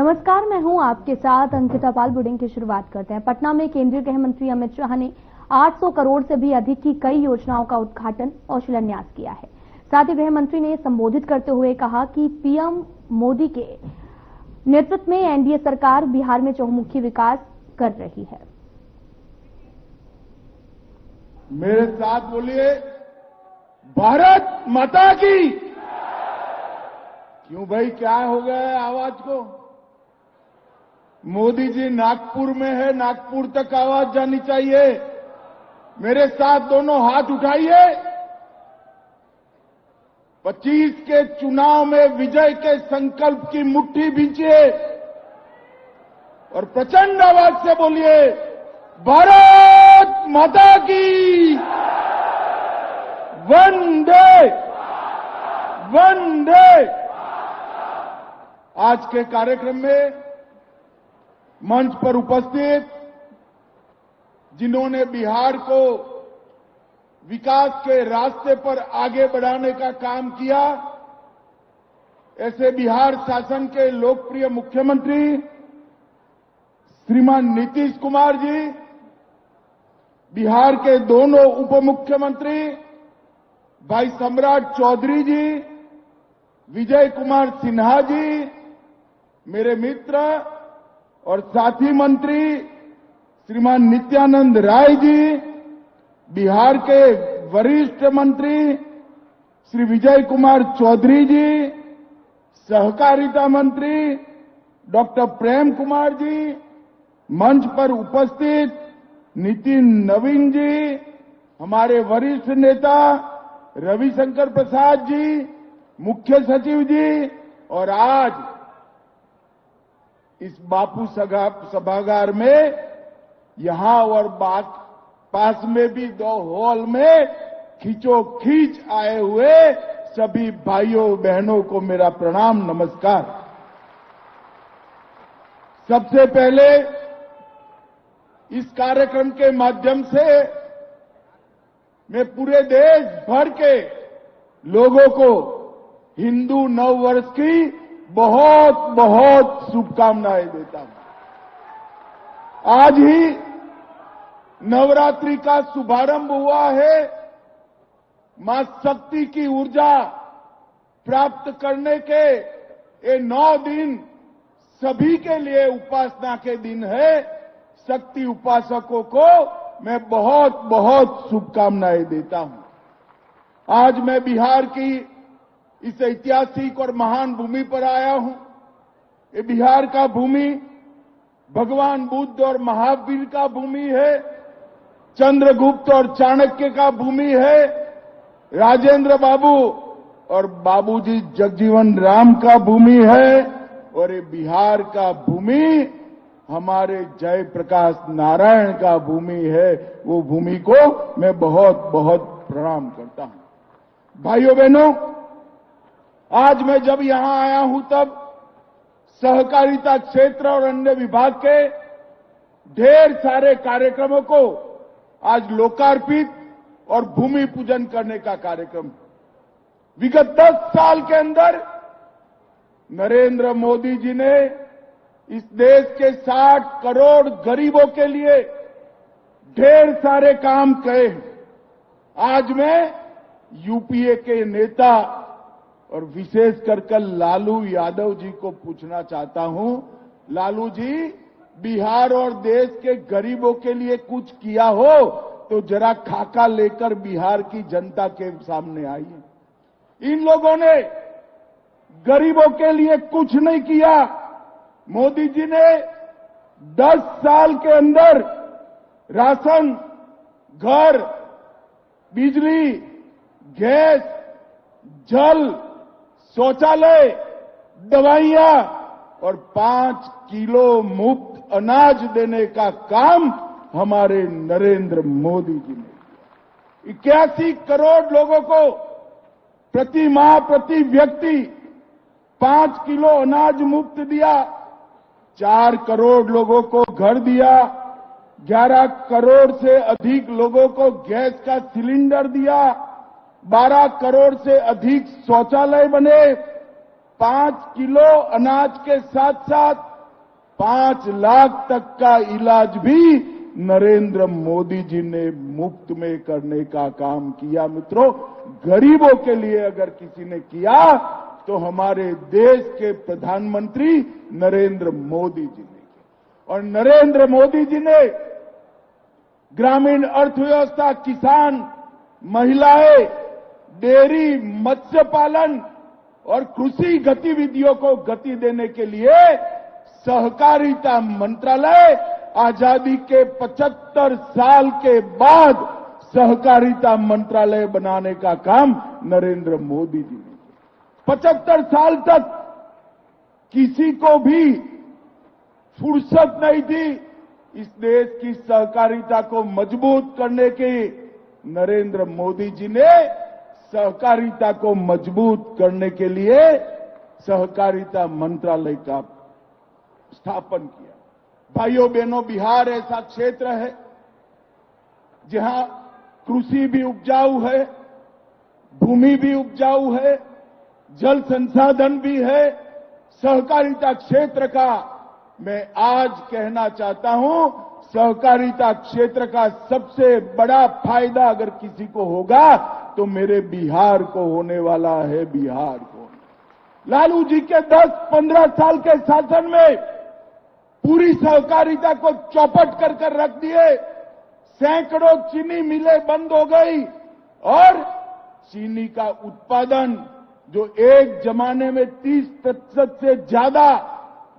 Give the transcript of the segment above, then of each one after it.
नमस्कार, मैं हूं आपके साथ अंकिता पाल। बुलेटिन की शुरुआत करते हैं। पटना में केंद्रीय गृह मंत्री अमित शाह ने 800 करोड़ से भी अधिक की कई योजनाओं का उद्घाटन और शिलान्यास किया है। साथ ही गृह मंत्री ने संबोधित करते हुए कहा कि पीएम मोदी के नेतृत्व में एनडीए सरकार बिहार में चहुमुखी विकास कर रही है। मेरे साथ बोलिए, भारत माता की। क्यों भाई, क्या हो गया है आवाज को? मोदी जी नागपुर में है, नागपुर तक आवाज जानी चाहिए। मेरे साथ दोनों हाथ उठाइए। 25 के चुनाव में विजय के संकल्प की मुट्ठी भींचिए और प्रचंड आवाज से बोलिए, भारत माता की। वंदे वंदे। आज के कार्यक्रम में मंच पर उपस्थित जिन्होंने बिहार को विकास के रास्ते पर आगे बढ़ाने का काम किया, ऐसे बिहार शासन के लोकप्रिय मुख्यमंत्री श्रीमान नीतीश कुमार जी, बिहार के दोनों उप मुख्यमंत्री भाई सम्राट चौधरी जी, विजय कुमार सिन्हा जी, मेरे मित्र और साथी मंत्री श्रीमान नित्यानंद राय जी, बिहार के वरिष्ठ मंत्री श्री विजय कुमार चौधरी जी, सहकारिता मंत्री डॉक्टर प्रेम कुमार जी, मंच पर उपस्थित नितिन नवीन जी, हमारे वरिष्ठ नेता रविशंकर प्रसाद जी, मुख्य सचिव जी, और आज इस बापू सभागार में यहां और पास में भी 2 हॉल में खींचो खींच आए हुए सभी भाइयों बहनों को मेरा प्रणाम, नमस्कार। सबसे पहले इस कार्यक्रम के माध्यम से मैं पूरे देश भर के लोगों को हिंदू नववर्ष की बहुत बहुत शुभकामनाएं देता हूं। आज ही नवरात्रि का शुभारंभ हुआ है। मां शक्ति की ऊर्जा प्राप्त करने के ये 9 दिन सभी के लिए उपासना के दिन है। शक्ति उपासकों को मैं बहुत बहुत शुभकामनाएं देता हूं। आज मैं बिहार की इस ऐतिहासिक और महान भूमि पर आया हूं। ये बिहार का भूमि भगवान बुद्ध और महावीर का भूमि है, चंद्रगुप्त और चाणक्य का भूमि है, राजेंद्र बाबू और बाबूजी जगजीवन राम का भूमि है, और ये बिहार का भूमि हमारे जयप्रकाश नारायण का भूमि है। वो भूमि को मैं बहुत बहुत प्रणाम करता हूं। भाइयों बहनों, आज मैं जब यहां आया हूं तब सहकारिता क्षेत्र और अन्य विभाग के ढेर सारे कार्यक्रमों को आज लोकार्पित और भूमि पूजन करने का कार्यक्रम। विगत 10 साल के अंदर नरेंद्र मोदी जी ने इस देश के 60 करोड़ गरीबों के लिए ढेर सारे काम किए। आज मैं यूपीए के नेता और विशेष कर लालू यादव जी को पूछना चाहता हूं, लालू जी, बिहार और देश के गरीबों के लिए कुछ किया हो तो जरा खाका लेकर बिहार की जनता के सामने आइए। इन लोगों ने गरीबों के लिए कुछ नहीं किया। मोदी जी ने 10 साल के अंदर राशन, घर, बिजली, गैस, जल, शौचालय, दवाइयां और 5 किलो मुफ्त अनाज देने का काम हमारे नरेंद्र मोदी जी ने किया। 81 करोड़ लोगों को प्रति माह, प्रति व्यक्ति 5 किलो अनाज मुफ्त दिया। 4 करोड़ लोगों को घर दिया। 11 करोड़ से अधिक लोगों को गैस का सिलेंडर दिया। 12 करोड़ से अधिक शौचालय बने। 5 किलो अनाज के साथ साथ 5 लाख तक का इलाज भी नरेंद्र मोदी जी ने मुफ्त में करने का काम किया। मित्रों, गरीबों के लिए अगर किसी ने किया तो हमारे देश के प्रधानमंत्री नरेंद्र मोदी जी ने किया। और नरेंद्र मोदी जी ने ग्रामीण अर्थव्यवस्था, किसान, महिलाएं, डेयरी, मत्स्य पालन और कृषि गतिविधियों को गति देने के लिए सहकारिता मंत्रालय, आजादी के 75 साल के बाद सहकारिता मंत्रालय बनाने का काम नरेंद्र मोदी जी ने किया। 75 साल तक किसी को भी फुर्सत नहीं थी इस देश की सहकारिता को मजबूत करने की। नरेंद्र मोदी जी ने सहकारिता को मजबूत करने के लिए सहकारिता मंत्रालय का स्थापन किया। भाइयों बहनों, बिहार ऐसा क्षेत्र है जहां कृषि भी उपजाऊ है, भूमि भी उपजाऊ है, जल संसाधन भी है। सहकारिता क्षेत्र का मैं आज कहना चाहता हूं, सहकारिता क्षेत्र का सबसे बड़ा फायदा अगर किसी को होगा तो मेरे बिहार को होने वाला है। बिहार को लालू जी के 10-15 साल के शासन में पूरी सहकारिता को चौपट कर रख दिए। सैकड़ों चीनी मिलें बंद हो गई और चीनी का उत्पादन जो एक जमाने में 30% से ज्यादा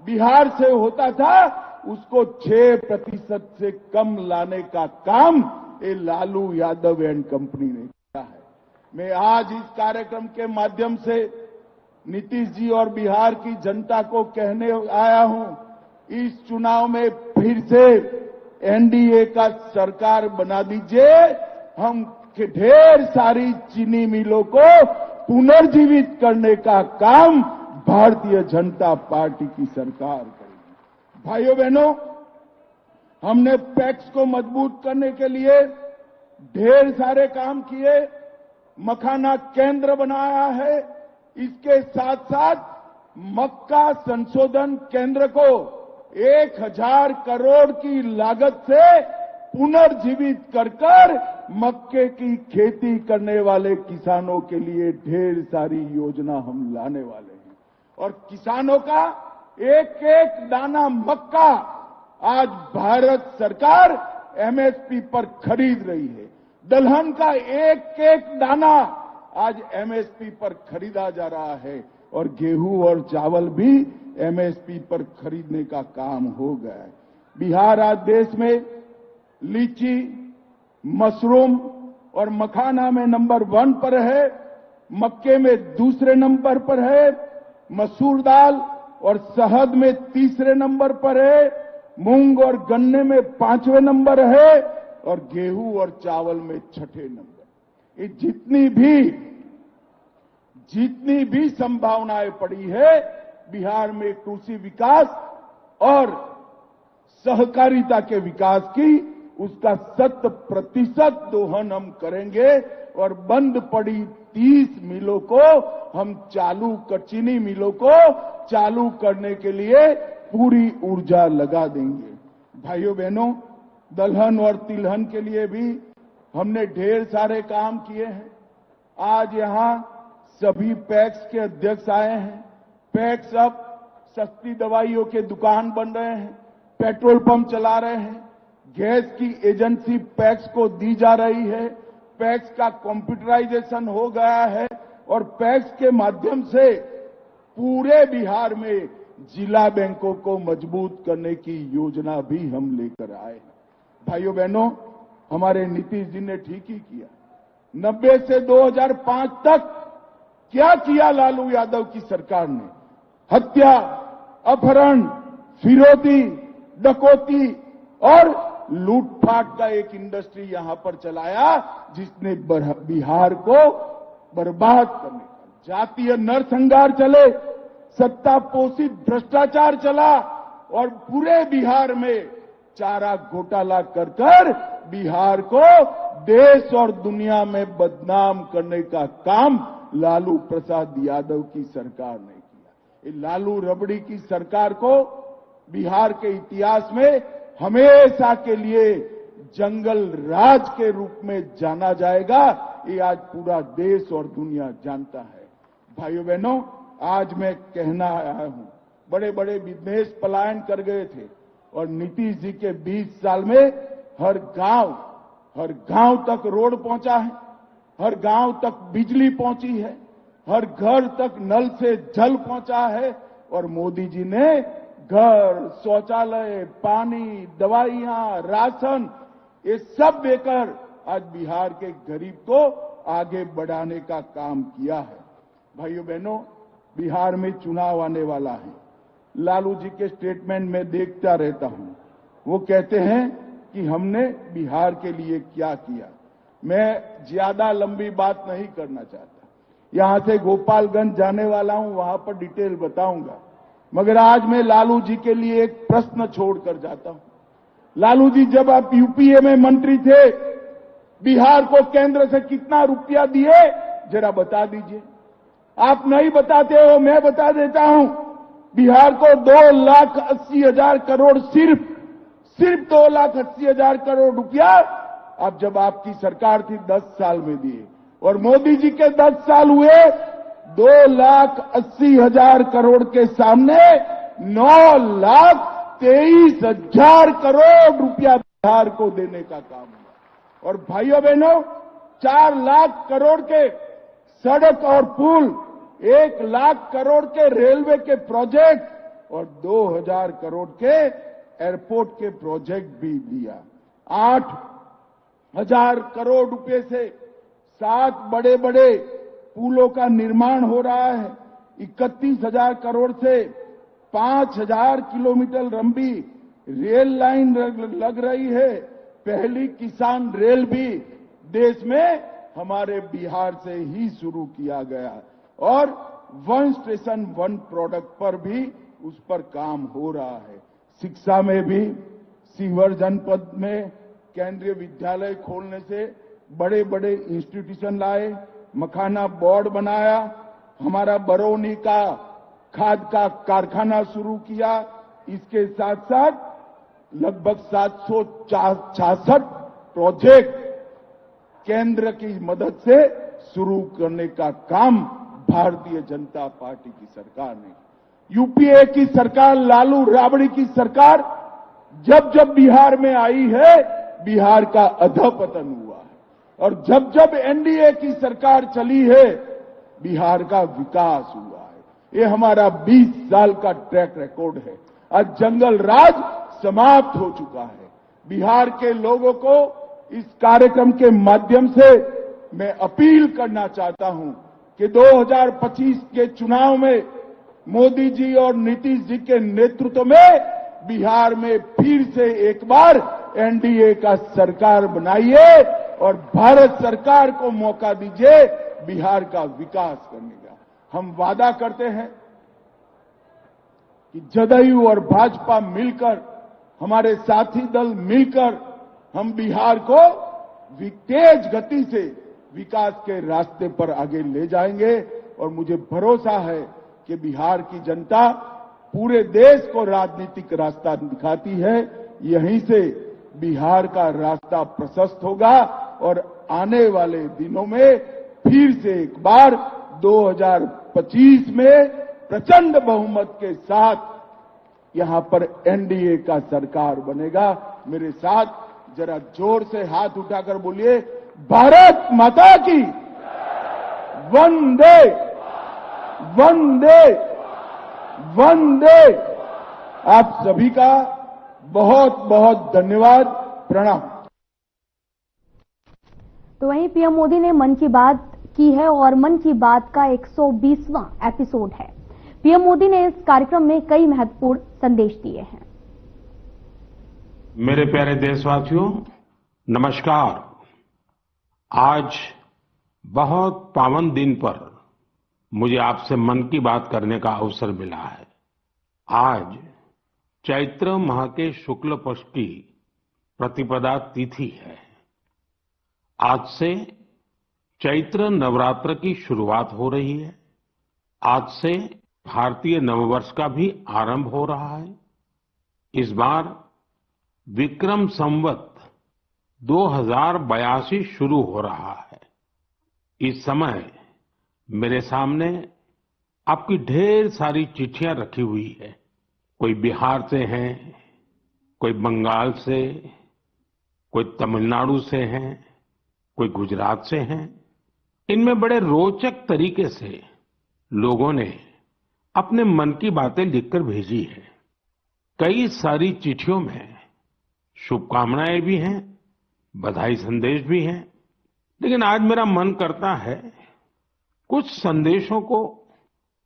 बिहार से होता था, उसको 6% से कम लाने का काम ये लालू यादव एंड कंपनी ने किया है। मैं आज इस कार्यक्रम के माध्यम से नीतीश जी और बिहार की जनता को कहने आया हूं, इस चुनाव में फिर से एनडीए का सरकार बना दीजिए। हम ढेर सारी चीनी मिलों को पुनर्जीवित करने का काम भारतीय जनता पार्टी की सरकार करेगी। भाइयों बहनों, हमने पैक्स को मजबूत करने के लिए ढेर सारे काम किए। मखाना केंद्र बनाया है। इसके साथ साथ मक्का संशोधन केंद्र को 1000 करोड़ की लागत से पुनर्जीवित कर मक्के की खेती करने वाले किसानों के लिए ढेर सारी योजना हम लाने वाले हैं। और किसानों का एक एक दाना मक्का आज भारत सरकार एमएसपी पर खरीद रही है। दलहन का एक एक दाना आज एमएसपी पर खरीदा जा रहा है और गेहूं और चावल भी एमएसपी पर खरीदने का काम हो गया है। बिहार आज देश में लीची, मशरूम और मखाना में नंबर 1 पर है, मक्के में दूसरे नंबर पर है, मसूर दाल और शहद में तीसरे नंबर पर है, मूंग और गन्ने में 5वें नंबर है और गेहूं और चावल में 6ठे नंबर। ये जितनी भी संभावनाएं पड़ी है बिहार में कृषि विकास और सहकारिता के विकास की, उसका 100% दोहन हम करेंगे और बंद पड़ी 30 मिलों को हम चीनी मिलों को चालू करने के लिए पूरी ऊर्जा लगा देंगे। भाइयों बहनों, दलहन और तिलहन के लिए भी हमने ढेर सारे काम किए हैं। आज यहां सभी पैक्स के अध्यक्ष आए हैं। पैक्स अब सस्ती दवाइयों के दुकान बन रहे हैं, पेट्रोल पंप चला रहे हैं, गैस की एजेंसी पैक्स को दी जा रही है, पैक्स का कंप्यूटराइजेशन हो गया है और पैक्स के माध्यम से पूरे बिहार में जिला बैंकों को मजबूत करने की योजना भी हम लेकर आए हैं। भाइयों बहनों, हमारे नीतीश जी ने ठीक ही किया। 90 से 2005 तक क्या किया लालू यादव की सरकार ने? हत्या, अपहरण, फिरौती, डकैती और लूटपाट का एक इंडस्ट्री यहां पर चलाया जिसने बिहार को बर्बाद करने का, जातीय नरसंहार चले, सत्ता पोषित भ्रष्टाचार चला और पूरे बिहार में चारा घोटाला कर बिहार को देश और दुनिया में बदनाम करने का काम लालू प्रसाद यादव की सरकार ने किया। ये लालू रबड़ी की सरकार को बिहार के इतिहास में हमेशा के लिए जंगल राज के रूप में जाना जाएगा। ये आज पूरा देश और दुनिया जानता है। भाइयों बहनों, आज मैं कहना आया हूं, बड़े बड़े बिजनेस पलायन कर गए थे और नीतीश जी के 20 साल में हर गांव तक रोड पहुंचा है, हर गांव तक बिजली पहुंची है, हर घर तक नल से जल पहुंचा है और मोदी जी ने घर, शौचालय, पानी, दवाइयां, राशन ये सब देकर आज बिहार के गरीब को आगे बढ़ाने का काम किया है। भाइयों बहनों, बिहार में चुनाव आने वाला है। लालू जी के स्टेटमेंट में देखता रहता हूं, वो कहते हैं कि हमने बिहार के लिए क्या किया। मैं ज्यादा लंबी बात नहीं करना चाहता, यहां से गोपालगंज जाने वाला हूं, वहां पर डिटेल बताऊंगा, मगर आज मैं लालू जी के लिए एक प्रश्न छोड़कर जाता हूं। लालू जी, जब आप यूपीए में मंत्री थे, बिहार को केंद्र से कितना रुपया दिए जरा बता दीजिए। आप नहीं बताते हो, मैं बता देता हूं। बिहार को 2,80,000 करोड़, सिर्फ 2,80,000 करोड़ रुपया अब जब आपकी सरकार थी 10 साल में दिए, और मोदी जी के 10 साल हुए, 2,80,000 करोड़ के सामने 9,23,000 करोड़ रुपया बिहार को देने का काम हुआ। और भाइयों बहनों, 4 लाख करोड़ के सड़क और पुल, 1 लाख करोड़ के रेलवे के प्रोजेक्ट और 2,000 करोड़ के एयरपोर्ट के प्रोजेक्ट भी दिया। 8,000 करोड़ रुपए से 7 बड़े बड़े पुलों का निर्माण हो रहा है। 31,000 करोड़ से 5,000 किलोमीटर लंबी रेल लाइन लग रही है। पहली किसान रेल भी देश में हमारे बिहार से ही शुरू किया गया और 1 स्टेशन 1 प्रोडक्ट पर भी उस पर काम हो रहा है। शिक्षा में भी सीवर जनपद में केंद्रीय विद्यालय खोलने से बड़े बड़े इंस्टीट्यूशन लाए, मखाना बोर्ड बनाया, हमारा बरौनी का खाद का कारखाना शुरू किया। इसके साथ साथ लगभग 766 प्रोजेक्ट केंद्र की मदद से शुरू करने का काम भारतीय जनता पार्टी की सरकार ने। यूपीए की सरकार, लालू राबड़ी की सरकार जब जब बिहार में आई है, बिहार का अधपतन हुआ है, और जब जब एनडीए की सरकार चली है, बिहार का विकास हुआ है। ये हमारा 20 साल का ट्रैक रिकॉर्ड है। आज जंगल राज समाप्त हो चुका है। बिहार के लोगों को इस कार्यक्रम के माध्यम से मैं अपील करना चाहता हूं कि 2025 के चुनाव में मोदी जी और नीतीश जी के नेतृत्व में बिहार में फिर से एक बार एनडीए का सरकार बनाइए और भारत सरकार को मौका दीजिए बिहार का विकास करने का। हम वादा करते हैं कि जदयू और भाजपा मिलकर, हमारे साथी दल मिलकर हम बिहार को तेज गति से विकास के रास्ते पर आगे ले जाएंगे। और मुझे भरोसा है कि बिहार की जनता पूरे देश को राजनीतिक रास्ता दिखाती है। यहीं से बिहार का रास्ता प्रशस्त होगा और आने वाले दिनों में फिर से एक बार 2025 में प्रचंड बहुमत के साथ यहां पर एनडीए का सरकार बनेगा। मेरे साथ जरा जोर से हाथ उठाकर बोलिए, भारत माता की वंदे वंदे वंदे। आप सभी का बहुत बहुत धन्यवाद, प्रणाम। तो वहीं पीएम मोदी ने मन की बात की है और मन की बात का 120वां एपिसोड है। पीएम मोदी ने इस कार्यक्रम में कई महत्वपूर्ण संदेश दिए हैं। मेरे प्यारे देशवासियों, नमस्कार। आज बहुत पावन दिन पर मुझे आपसे मन की बात करने का अवसर मिला है। आज चैत्र माह के शुक्ल पक्ष की प्रतिपदा तिथि है। आज से चैत्र नवरात्र की शुरुआत हो रही है। आज से भारतीय नववर्ष का भी आरंभ हो रहा है। इस बार विक्रम संवत 2082 शुरू हो रहा है। इस समय मेरे सामने आपकी ढेर सारी चिट्ठियां रखी हुई है। कोई बिहार से है, कोई बंगाल से, कोई तमिलनाडु से है, कोई गुजरात से है। इनमें बड़े रोचक तरीके से लोगों ने अपने मन की बातें लिखकर भेजी है। कई सारी चिट्ठियों में शुभकामनाएं भी हैं, बधाई संदेश भी हैं, लेकिन आज मेरा मन करता है कुछ संदेशों को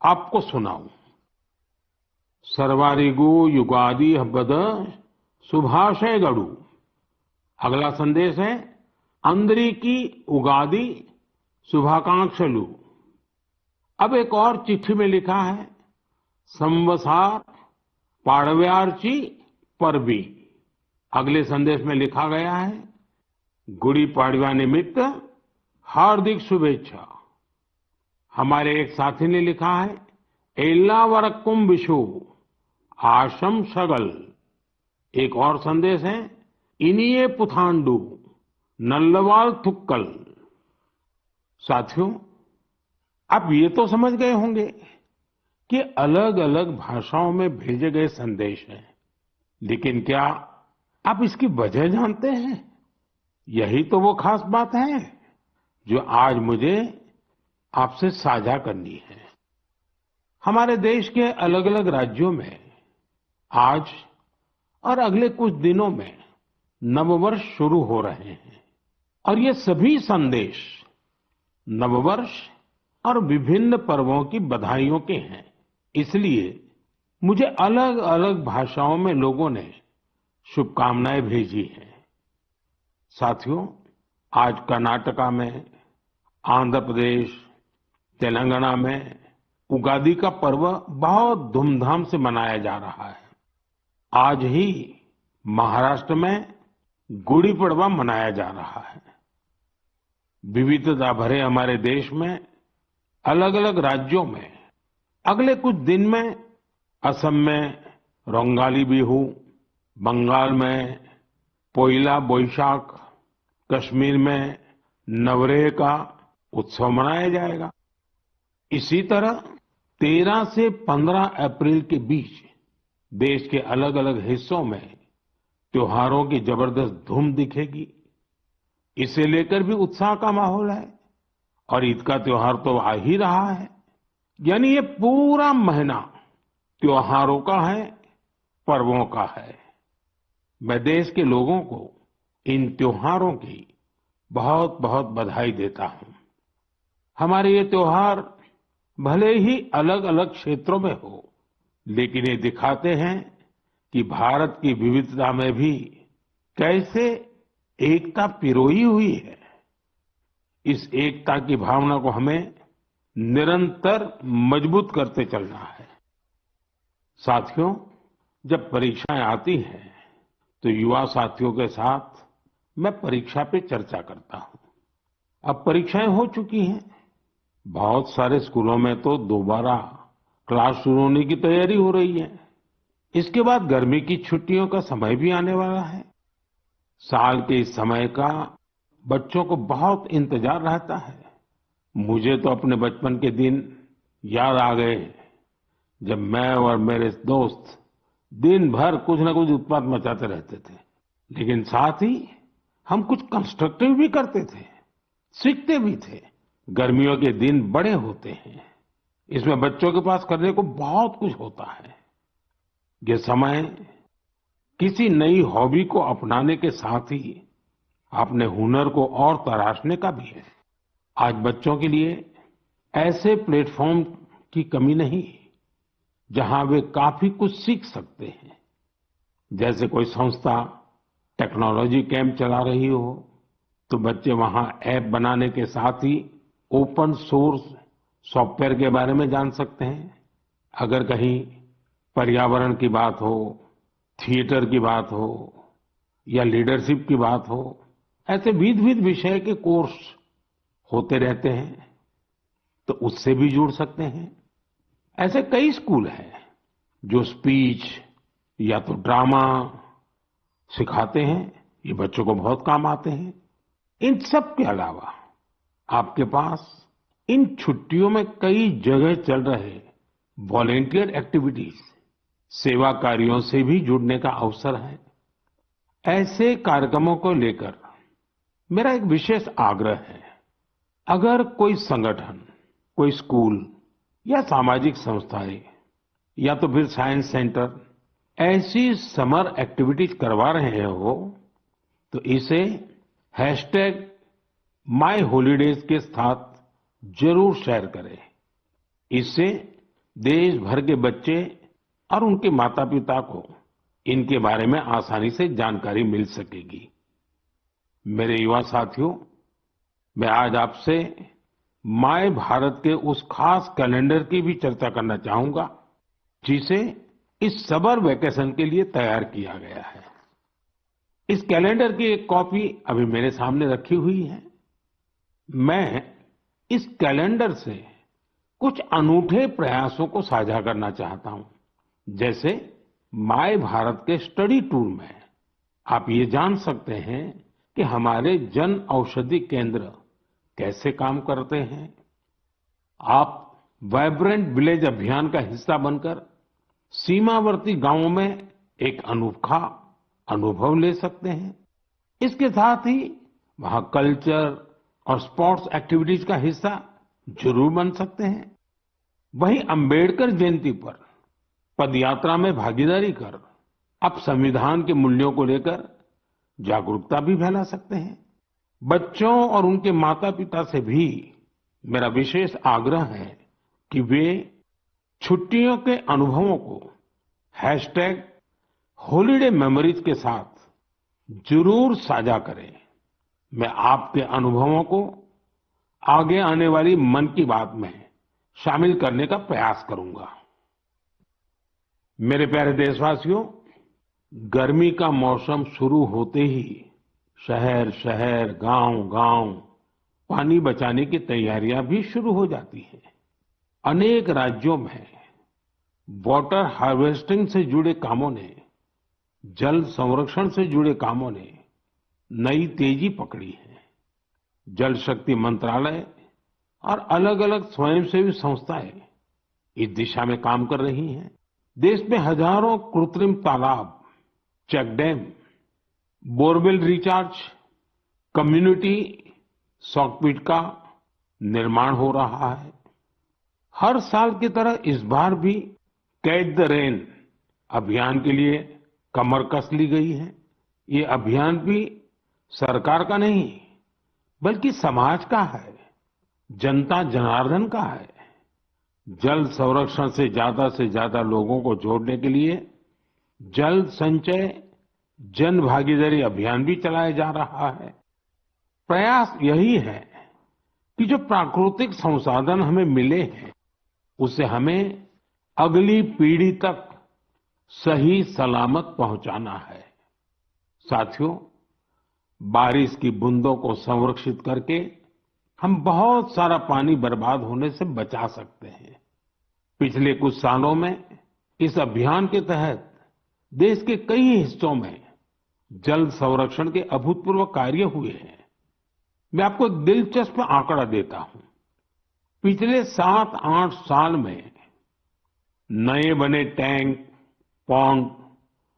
आपको सुनाऊं। सर्वारिगु युगादि हब्बद शुभाशय गडु। अगला संदेश है अंदरिकी उगादि शुभाकांक्षलु। अब एक और चिट्ठी में लिखा है संवसार पाडव्याची परबी। अगले संदेश में लिखा गया है गुड़ी पाड़वा निमित्त हार्दिक शुभेच्छा। हमारे एक साथी ने लिखा है एल्लावरक्कुम विशु आशम शगल। एक और संदेश है इनिये पुथांडु नल्लवाल थुक्कल। साथियों, आप ये तो समझ गए होंगे कि अलग अलग भाषाओं में भेजे गए संदेश हैं, लेकिन क्या आप इसकी वजह जानते हैं? यही तो वो खास बात है जो आज मुझे आपसे साझा करनी है। हमारे देश के अलग अलग राज्यों में आज और अगले कुछ दिनों में नववर्ष शुरू हो रहे हैं और ये सभी संदेश नववर्ष और विभिन्न पर्वों की बधाइयों के हैं। इसलिए मुझे अलग अलग भाषाओं में लोगों ने शुभकामनाएं भेजी हैं। साथियों, आज कर्नाटका में, आंध्र प्रदेश, तेलंगाना में उगादी का पर्व बहुत धूमधाम से मनाया जा रहा है। आज ही महाराष्ट्र में गुड़ी पड़वा मनाया जा रहा है। विविधता भरे हमारे देश में अलग अलग राज्यों में अगले कुछ दिन में असम में रोंगाली बिहू, बंगाल में पोइला बोईशाख, कश्मीर में नवरेह का उत्सव मनाया जाएगा। इसी तरह 13 से 15 अप्रैल के बीच देश के अलग अलग हिस्सों में त्योहारों की जबरदस्त धूम दिखेगी। इसे लेकर भी उत्साह का माहौल है और ईद का त्योहार तो आ ही रहा है। यानी ये पूरा महीना त्योहारों का है, पर्वों का है। मैं देश के लोगों को इन त्योहारों की बहुत बहुत बधाई देता हूं। हमारे ये त्योहार भले ही अलग अलग क्षेत्रों में हो, लेकिन ये दिखाते हैं कि भारत की विविधता में भी कैसे एकता पिरोई हुई है। इस एकता की भावना को हमें निरंतर मजबूत करते चलना है। साथियों, जब परीक्षाएं आती हैं तो युवा साथियों के साथ मैं परीक्षा पे चर्चा करता हूं। अब परीक्षाएं हो चुकी हैं। बहुत सारे स्कूलों में तो दोबारा क्लास शुरू होने की तैयारी हो रही है। इसके बाद गर्मी की छुट्टियों का समय भी आने वाला है। साल के इस समय का बच्चों को बहुत इंतजार रहता है। मुझे तो अपने बचपन के दिन याद आ गए जब मैं और मेरे दोस्त दिन भर कुछ न कुछ उत्पात मचाते रहते थे, लेकिन साथ ही हम कुछ कंस्ट्रक्टिव भी करते थे, सीखते भी थे। गर्मियों के दिन बड़े होते हैं। इसमें बच्चों के पास करने को बहुत कुछ होता है। ये समय किसी नई हॉबी को अपनाने के साथ ही अपने हुनर को और तराशने का भी है। आज बच्चों के लिए ऐसे प्लेटफॉर्म की कमी नहीं जहां वे काफी कुछ सीख सकते हैं। जैसे कोई संस्था टेक्नोलॉजी कैंप चला रही हो तो बच्चे वहां ऐप बनाने के साथ ही ओपन सोर्स सॉफ्टवेयर के बारे में जान सकते हैं। अगर कहीं पर्यावरण की बात हो, थिएटर की बात हो या लीडरशिप की बात हो, ऐसे विविध विषय के कोर्स होते रहते हैं, तो उससे भी जुड़ सकते हैं। ऐसे कई स्कूल हैं जो स्पीच, या तो ड्रामा सिखाते हैं, ये बच्चों को बहुत काम आते हैं। इन सब के अलावा आपके पास इन छुट्टियों में कई जगह चल रहे वॉलेंटियर एक्टिविटीज, सेवा कार्यों से भी जुड़ने का अवसर है। ऐसे कार्यक्रमों को लेकर मेरा एक विशेष आग्रह है। अगर कोई संगठन, कोई स्कूल या सामाजिक संस्थाएं या तो फिर साइंस सेंटर ऐसी समर एक्टिविटीज करवा रहे हो तो इसे #मायहॉलिडेज के साथ जरूर शेयर करें। इससे देश भर के बच्चे और उनके माता पिता को इनके बारे में आसानी से जानकारी मिल सकेगी। मेरे युवा साथियों, मैं आज आपसे माय भारत के उस खास कैलेंडर की भी चर्चा करना चाहूंगा जिसे इस समर वेकेशन के लिए तैयार किया गया है। इस कैलेंडर की एक कॉपी अभी मेरे सामने रखी हुई है। मैं इस कैलेंडर से कुछ अनूठे प्रयासों को साझा करना चाहता हूं। जैसे माय भारत के स्टडी टूर में आप ये जान सकते हैं कि हमारे जन औषधि केंद्र कैसे काम करते हैं। आप वाइब्रेंट विलेज अभियान का हिस्सा बनकर सीमावर्ती गांवों में एक अनोखा अनुभव ले सकते हैं। इसके साथ ही वहां कल्चर और स्पोर्ट्स एक्टिविटीज का हिस्सा जरूर बन सकते हैं। वहीं अंबेडकर जयंती पर पदयात्रा में भागीदारी कर आप संविधान के मूल्यों को लेकर जागरूकता भी फैला सकते हैं। बच्चों और उनके माता पिता से भी मेरा विशेष आग्रह है कि वे छुट्टियों के अनुभवों को #हॉलिडे मेमोरीज के साथ जरूर साझा करें। मैं आपके अनुभवों को आगे आने वाली मन की बात में शामिल करने का प्रयास करूंगा। मेरे प्यारे देशवासियों, गर्मी का मौसम शुरू होते ही शहर शहर, गांव गांव पानी बचाने की तैयारियां भी शुरू हो जाती हैं। अनेक राज्यों में वाटर हार्वेस्टिंग से जुड़े कामों ने, जल संरक्षण से जुड़े कामों ने नई तेजी पकड़ी है। जल शक्ति मंत्रालय और अलग अलग स्वयंसेवी संस्थाएं इस दिशा में काम कर रही हैं। देश में हजारों कृत्रिम तालाब, check dam, borewell recharge, community soak pit का निर्माण हो रहा है। हर साल की तरह इस बार भी कैच द रेन अभियान के लिए कमर कस ली गई है। ये अभियान भी सरकार का नहीं बल्कि समाज का है, जनता जनार्दन का है। जल संरक्षण से ज्यादा लोगों को जोड़ने के लिए जल संचय जन भागीदारी अभियान भी चलाया जा रहा है। प्रयास यही है कि जो प्राकृतिक संसाधन हमें मिले हैं उसे हमें अगली पीढ़ी तक सही सलामत पहुंचाना है। साथियों, बारिश की बूंदों को संरक्षित करके हम बहुत सारा पानी बर्बाद होने से बचा सकते हैं। पिछले कुछ सालों में इस अभियान के तहत देश के कई हिस्सों में जल संरक्षण के अभूतपूर्व कार्य हुए हैं। मैं आपको एक दिलचस्प आंकड़ा देता हूं। पिछले 7-8 साल में नए बने टैंक, पॉन्ड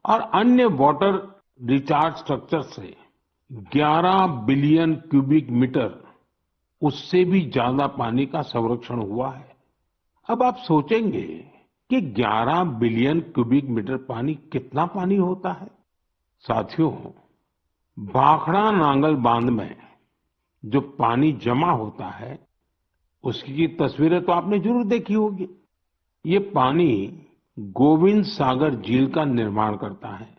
और अन्य वाटर रिचार्ज स्ट्रक्चर से 11 बिलियन क्यूबिक मीटर, उससे भी ज्यादा पानी का संरक्षण हुआ है। अब आप सोचेंगे कि 11 बिलियन क्यूबिक मीटर पानी कितना पानी होता है। साथियों, भाखड़ा नांगल बांध में जो पानी जमा होता है उसकी तस्वीरें तो आपने जरूर देखी होगी। ये पानी गोविंद सागर झील का निर्माण करता है।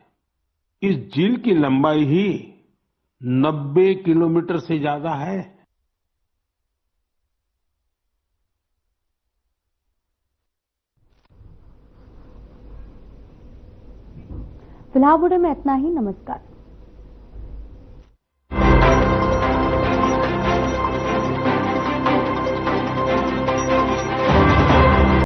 इस झील की लंबाई ही 90 किलोमीटर से ज्यादा है। फिलहाल बुलेटिन में इतना ही। नमस्कार।